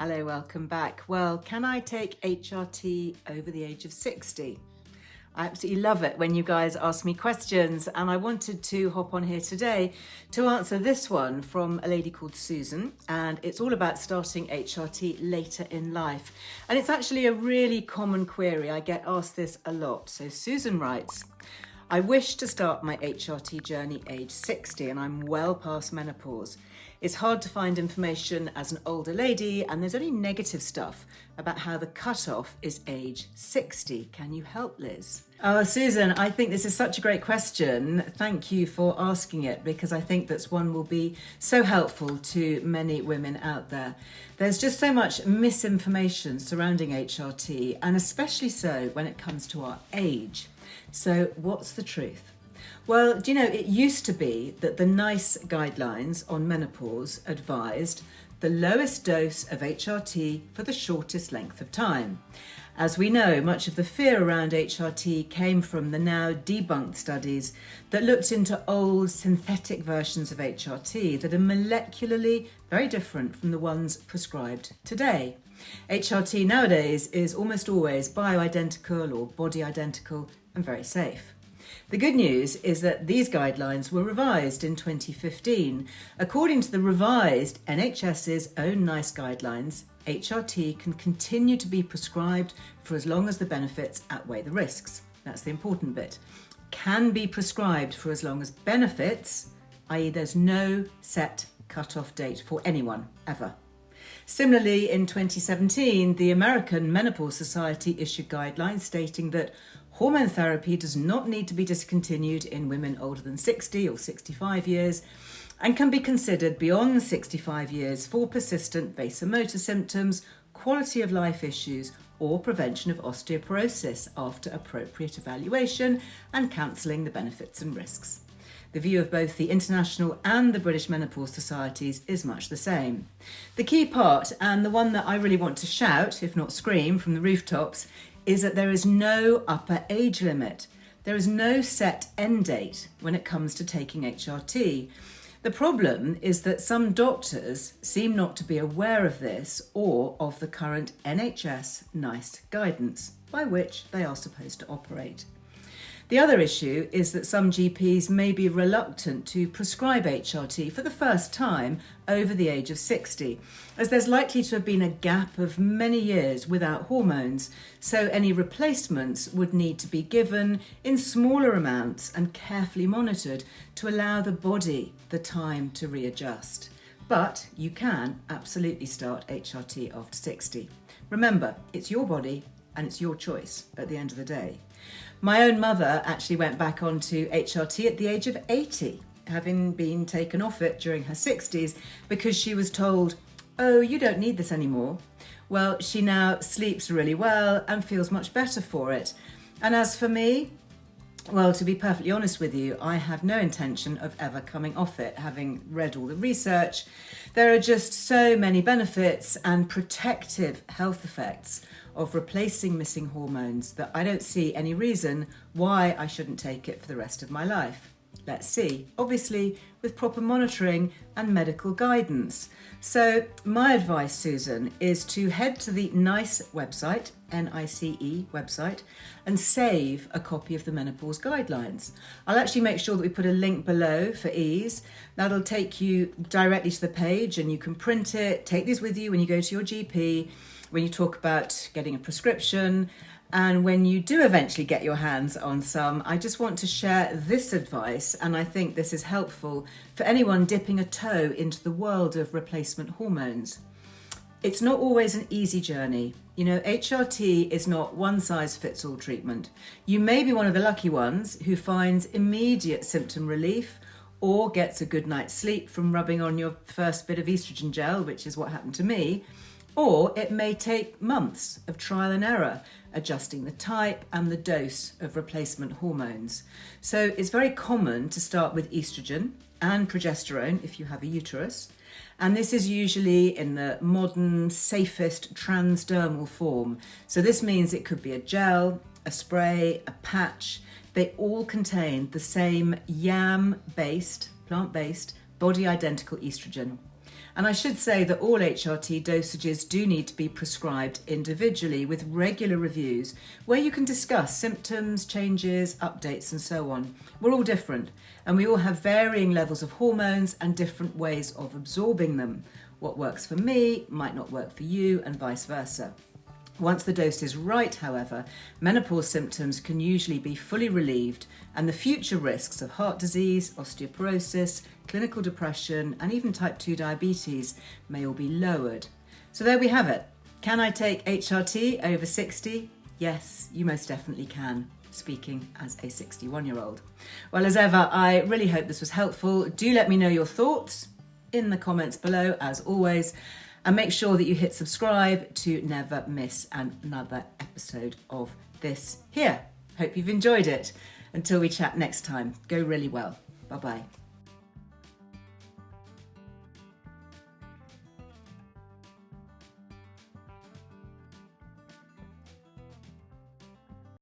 Hello, welcome back. Well, can I take HRT over the age of 60? I absolutely love it when you guys ask me questions, and I wanted to hop on here today to answer this one from a lady called Susan, and it's all about starting HRT later in life. And it's actually a really common query. I get asked this a lot. So Susan writes, I wish to start my HRT journey age 60 and I'm well past menopause. It's hard to find information as an older lady and there's only negative stuff about how the cutoff is age 60. Can you help, Liz? Oh, Susan, I think this is such a great question. Thank you for asking it because I think that's one will be so helpful to many women out there. There's just so much misinformation surrounding HRT and especially so when it comes to our age. So what's the truth? Well, do you know, it used to be that the NICE guidelines on menopause advised the lowest dose of HRT for the shortest length of time. As we know, much of the fear around HRT came from the now debunked studies that looked into old synthetic versions of HRT that are molecularly very different from the ones prescribed today. HRT nowadays is almost always bioidentical or body identical and very safe. The good news is that these guidelines were revised in 2015. According to the revised NHS's own NICE guidelines, HRT can continue to be prescribed for as long as the benefits outweigh the risks. That's the important bit. Can be prescribed for as long as benefits, i.e. there's no set cut-off date for anyone, ever. Similarly, in 2017, the American Menopause Society issued guidelines stating that hormone therapy does not need to be discontinued in women older than 60 or 65 years and can be considered beyond 65 years for persistent vasomotor symptoms, quality of life issues, or prevention of osteoporosis after appropriate evaluation and counselling the benefits and risks. The view of both the International and the British Menopause Societies is much the same. The key part, and the one that I really want to shout, if not scream, from the rooftops, is that there is no upper age limit. There is no set end date when it comes to taking HRT. The problem is that some doctors seem not to be aware of this or of the current NHS NICE guidance by which they are supposed to operate. The other issue is that some GPs may be reluctant to prescribe HRT for the first time over the age of 60, as there's likely to have been a gap of many years without hormones, so any replacements would need to be given in smaller amounts and carefully monitored to allow the body the time to readjust. But you can absolutely start HRT after 60. Remember, it's your body and it's your choice at the end of the day. My own mother actually went back onto HRT at the age of 80, having been taken off it during her 60s because she was told, oh, you don't need this anymore. Well, she now sleeps really well and feels much better for it. And as for me, well, to be perfectly honest with you, I have no intention of ever coming off it, having read all the research. There are just so many benefits and protective health effects of replacing missing hormones that I don't see any reason why I shouldn't take it for the rest of my life. Let's see, obviously with proper monitoring and medical guidance. So my advice, Susan, is to head to the NICE website, NICE website, and save a copy of the menopause guidelines. I'll actually make sure that we put a link below for ease. That'll take you directly to the page and you can print it, take these with you when you go to your GP, when you talk about getting a prescription, and when you do eventually get your hands on some. I just want to share this advice, and I think this is helpful for anyone dipping a toe into the world of replacement hormones. It's not always an easy journey. You know, HRT is not one size fits all treatment. You may be one of the lucky ones who finds immediate symptom relief or gets a good night's sleep from rubbing on your first bit of estrogen gel, which is what happened to me. Or it may take months of trial and error, adjusting the type and the dose of replacement hormones. So it's very common to start with estrogen and progesterone if you have a uterus. And this is usually in the modern, safest transdermal form. So this means it could be a gel, a spray, a patch. They all contain the same yam-based, plant-based, body-identical estrogen. And I should say that all HRT dosages do need to be prescribed individually with regular reviews where you can discuss symptoms, changes, updates and so on. We're all different and we all have varying levels of hormones and different ways of absorbing them. What works for me might not work for you and vice versa. Once the dose is right, however, menopause symptoms can usually be fully relieved and the future risks of heart disease, osteoporosis, clinical depression and even type 2 diabetes may all be lowered. So there we have it. Can I take HRT over 60? Yes, you most definitely can, speaking as a 61-year-old. Well, as ever, I really hope this was helpful. Do let me know your thoughts in the comments below, as always. And make sure that you hit subscribe to never miss another episode of this here. Hope you've enjoyed it. Until we chat next time, go really well. Bye-bye.